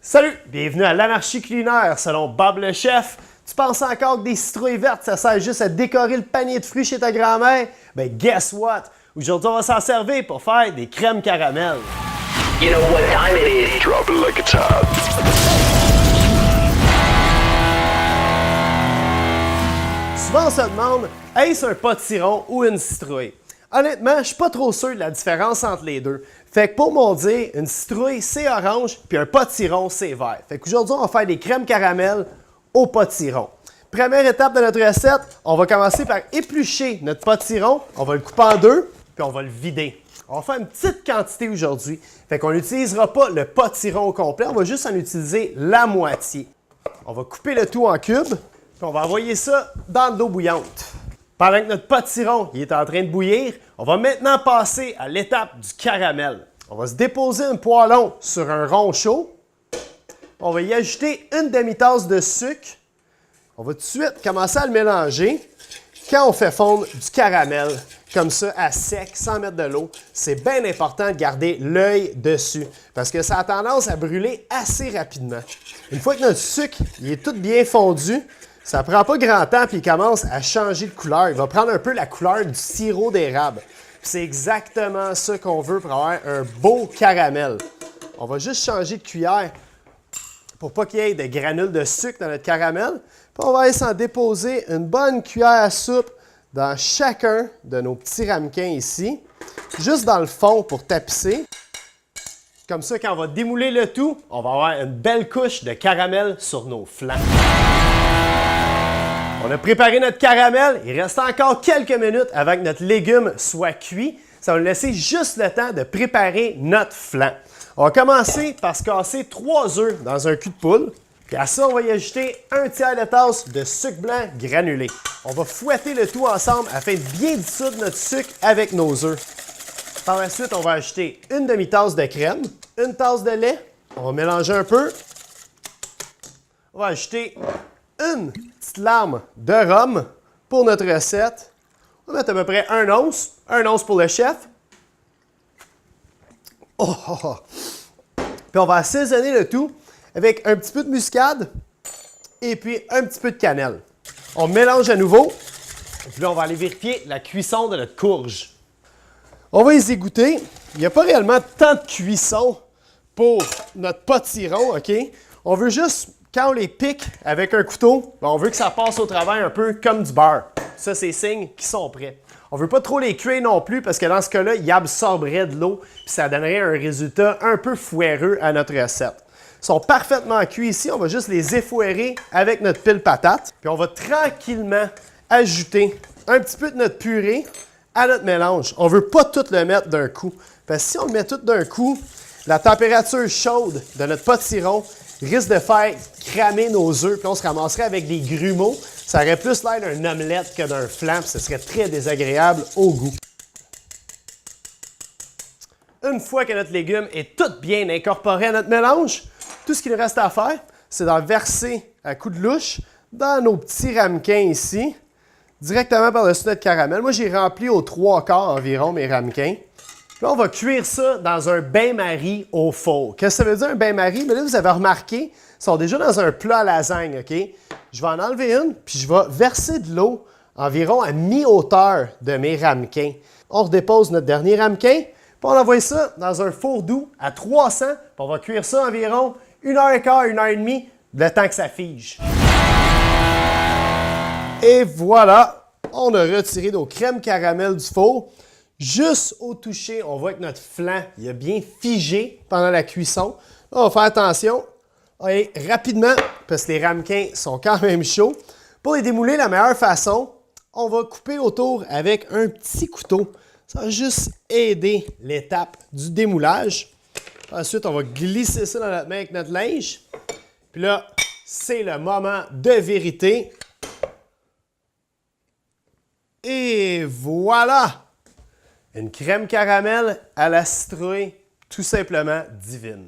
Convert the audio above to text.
Salut! Bienvenue à l'anarchie culinaire. Selon Bob le chef, tu penses encore que des citrouilles vertes, ça sert juste à décorer le panier de fruits chez ta grand-mère? Ben guess what? Aujourd'hui, on va s'en servir pour faire des crèmes caramel. You know what time it is. Drop it like it's hot. Souvent, on se demande, est-ce un potiron ou une citrouille? Honnêtement, je suis pas trop sûr de la différence entre les deux. Fait que pour mon dire, une citrouille, c'est orange, puis un potiron, c'est vert. Fait qu'aujourd'hui, on va faire des crèmes caramel au potiron. Première étape de notre recette, on va commencer par éplucher notre potiron. On va le couper en deux, puis on va le vider. On va faire une petite quantité aujourd'hui. Fait qu'on n'utilisera pas le potiron au complet, on va juste en utiliser la moitié. On va couper le tout en cubes, puis on va envoyer ça dans de l'eau bouillante. Pendant que notre potiron est en train de bouillir, on va maintenant passer à l'étape du caramel. On va se déposer un poêlon sur un rond chaud. On va y ajouter une demi-tasse de sucre. On va tout de suite commencer à le mélanger. Quand on fait fondre du caramel, comme ça, à sec, sans mettre de l'eau, c'est bien important de garder l'œil dessus parce que ça a tendance à brûler assez rapidement. Une fois que notre sucre est tout bien fondu, ça prend pas grand temps puis il commence à changer de couleur. Il va prendre un peu la couleur du sirop d'érable. C'est exactement ça qu'on veut pour avoir un beau caramel. On va juste changer de cuillère pour pas qu'il y ait de granules de sucre dans notre caramel. Puis on va aller s'en déposer une bonne cuillère à soupe dans chacun de nos petits ramequins ici, juste dans le fond pour tapisser. Comme ça, quand on va démouler le tout, on va avoir une belle couche de caramel sur nos flancs. On a préparé notre caramel. Il reste encore quelques minutes avant que notre légume soit cuit. Ça va nous laisser juste le temps de préparer notre flan. On va commencer par se casser 3 œufs dans un cul de poule. Puis à ça, on va y ajouter un tiers de tasse de sucre blanc granulé. On va fouetter le tout ensemble afin de bien dissoudre notre sucre avec nos œufs. Par la suite, on va ajouter une demi-tasse de crème, une tasse de lait. On va mélanger un peu. On va ajouter une petite lame de rhum pour notre recette. On va mettre à peu près 1 once pour le chef. Oh, oh, oh. Puis on va assaisonner le tout avec un petit peu de muscade et puis un petit peu de cannelle. On mélange à nouveau. Et puis là, on va aller vérifier la cuisson de notre courge. On va les égoutter. Il n'y a pas réellement tant de cuisson pour notre potiron, OK? On veut juste, quand on les pique avec un couteau, on veut que ça passe au travers un peu comme du beurre. Ça, c'est signe qu'ils sont prêts. On ne veut pas trop les cuire non plus parce que dans ce cas-là, ils absorberaient de l'eau puis ça donnerait un résultat un peu fouéreux à notre recette. Ils sont parfaitement cuits ici. On va juste les effouérer avec notre pile patate. Puis on va tranquillement ajouter un petit peu de notre purée à notre mélange. On ne veut pas tout le mettre d'un coup. Parce que si on le met tout d'un coup, la température chaude de notre potiron risque de faire cramer nos œufs, puis on se ramasserait avec des grumeaux. Ça aurait plus l'air d'un omelette que d'un flan, puis ce serait très désagréable au goût. Une fois que notre légume est tout bien incorporé à notre mélange, tout ce qu'il nous reste à faire, c'est d'en verser à coups de louche dans nos petits ramequins ici, directement par-dessus notre caramel. Moi, j'ai rempli aux 3/4 environ mes ramequins. Là, on va cuire ça dans un bain-marie au four. Qu'est-ce que ça veut dire un bain-marie? Là, vous avez remarqué, ils sont déjà dans un plat à lasagne, OK? Je vais en enlever une, puis je vais verser de l'eau environ à mi-hauteur de mes ramequins. On redépose notre dernier ramequin, puis on envoie ça dans un four doux à 300, puis on va cuire ça environ 1h15, 1h30, le temps que ça fige. Et voilà, on a retiré nos crèmes caramel du four. Juste au toucher, on voit que notre flan il a bien figé pendant la cuisson. Là, on va faire attention. Allez, rapidement, parce que les ramequins sont quand même chauds. Pour les démouler, la meilleure façon, on va couper autour avec un petit couteau. Ça va juste aider l'étape du démoulage. Ensuite, on va glisser ça dans notre main avec notre linge. Puis là, c'est le moment de vérité. Et voilà! Une crème caramel à la citrouille, tout simplement divine.